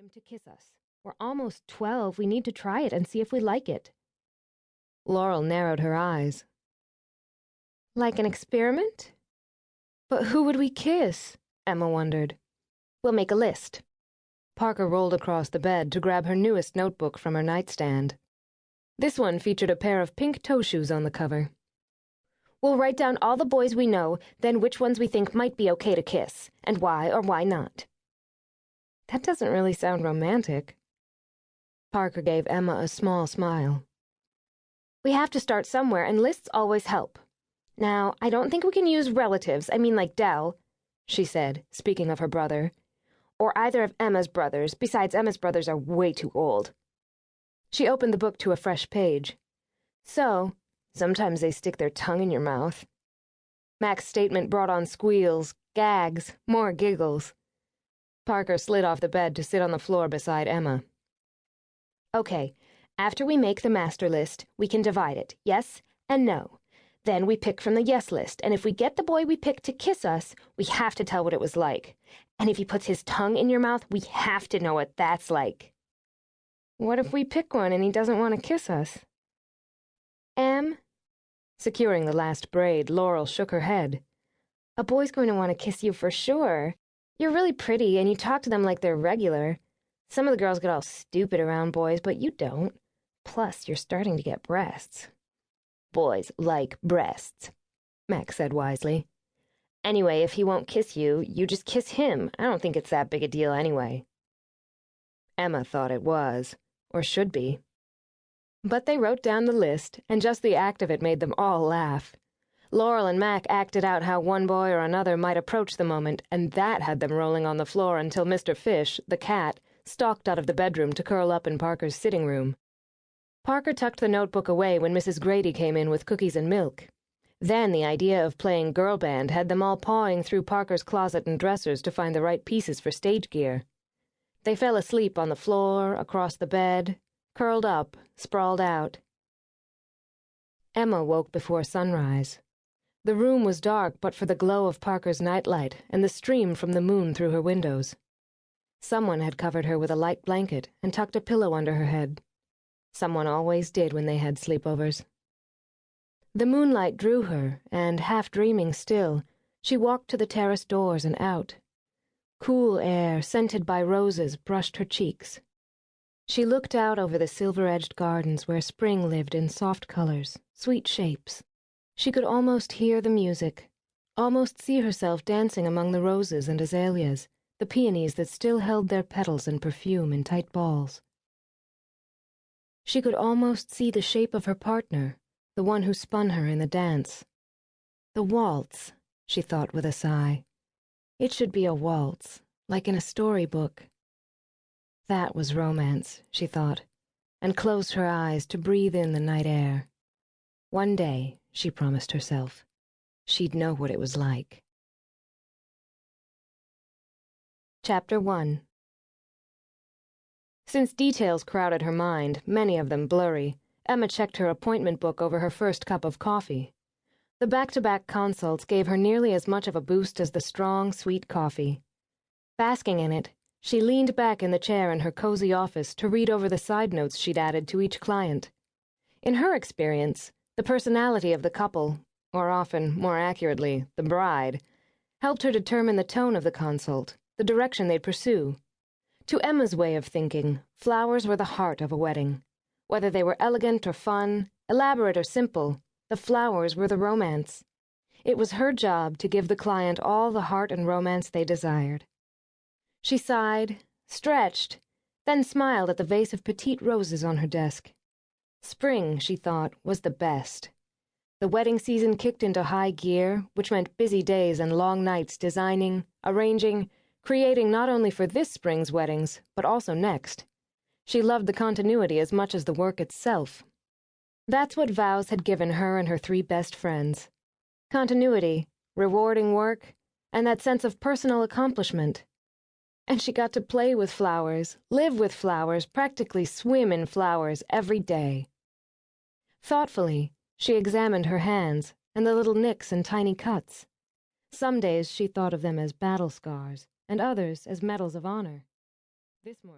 him to kiss us. We're almost 12. We need to try it and see if we like it. Laurel narrowed her eyes. Like an experiment? But who would we kiss? Emma wondered. We'll make a list. Parker rolled across the bed to grab her newest notebook from her nightstand. This one featured a pair of pink toe shoes on the cover. We'll write down all the boys we know, then which ones we think might be okay to kiss, and why or why not. That doesn't really sound romantic. Parker gave Emma a small smile. We have to start somewhere, and lists always help. Now, I don't think we can use relatives, I mean like Dawe, she said, speaking of her brother, or either of Emma's brothers, besides Emma's brothers are way too old. She opened the book to a fresh page. So, sometimes they stick their tongue in your mouth. Mac's statement brought on squeals, gags, more giggles. Parker slid off the bed to sit on the floor beside Emma. Okay, after we make the master list, we can divide it, yes and no. Then we pick from the yes list, and if we get the boy we pick to kiss us, we have to tell what it was like. And if he puts his tongue in your mouth, we have to know what that's like. What if we pick one and he doesn't want to kiss us? Em? Securing the last braid, Laurel shook her head. A boy's going to want to kiss you for sure. You're really pretty, and you talk to them like they're regular. Some of the girls get all stupid around boys, but you don't. Plus, you're starting to get breasts. Boys like breasts, Mac said wisely. Anyway, if he won't kiss you, you just kiss him. I don't think it's that big a deal anyway. Emma thought it was, or should be. But they wrote down the list, and just the act of it made them all laugh. Laurel and Mac acted out how one boy or another might approach the moment, and that had them rolling on the floor until Mr. Fish, the cat, stalked out of the bedroom to curl up in Parker's sitting room. Parker tucked the notebook away when Mrs. Grady came in with cookies and milk. Then the idea of playing girl band had them all pawing through Parker's closet and dressers to find the right pieces for stage gear. They fell asleep on the floor, across the bed, curled up, sprawled out. Emma woke before sunrise. The room was dark but for the glow of Parker's nightlight and the stream from the moon through her windows. Someone had covered her with a light blanket and tucked a pillow under her head. Someone always did when they had sleepovers. The moonlight drew her, and, half dreaming still, she walked to the terrace doors and out. Cool air, scented by roses, brushed her cheeks. She looked out over the silver-edged gardens where spring lived in soft colors, sweet shapes. She could almost hear the music, almost see herself dancing among the roses and azaleas, the peonies that still held their petals and perfume in tight balls. She could almost see the shape of her partner, the one who spun her in the dance. The waltz, she thought with a sigh. It should be a waltz, like in a storybook. That was romance, she thought, and closed her eyes to breathe in the night air. One day, she promised herself, she'd know what it was like. Chapter 1. Since details crowded her mind, many of them blurry, Emma checked her appointment book over her first cup of coffee. The back-to-back consults gave her nearly as much of a boost as the strong, sweet coffee. Basking in it, she leaned back in the chair in her cozy office to read over the side notes she'd added to each client. In her experience, the personality of the couple, or often, more accurately, the bride, helped her determine the tone of the consult, the direction they'd pursue. To Emma's way of thinking, flowers were the heart of a wedding. Whether they were elegant or fun, elaborate or simple, the flowers were the romance. It was her job to give the client all the heart and romance they desired. She sighed, stretched, then smiled at the vase of petite roses on her desk. Spring, she thought, was the best. The wedding season kicked into high gear, which meant busy days and long nights designing, arranging, creating not only for this spring's weddings, but also next. She loved the continuity as much as the work itself. That's what Vows had given her and her 3 best friends. Continuity, rewarding work, and that sense of personal accomplishment. And she got to play with flowers, live with flowers, practically swim in flowers every day. Thoughtfully, she examined her hands and the little nicks and tiny cuts. Some days she thought of them as battle scars, and others as medals of honor. This morning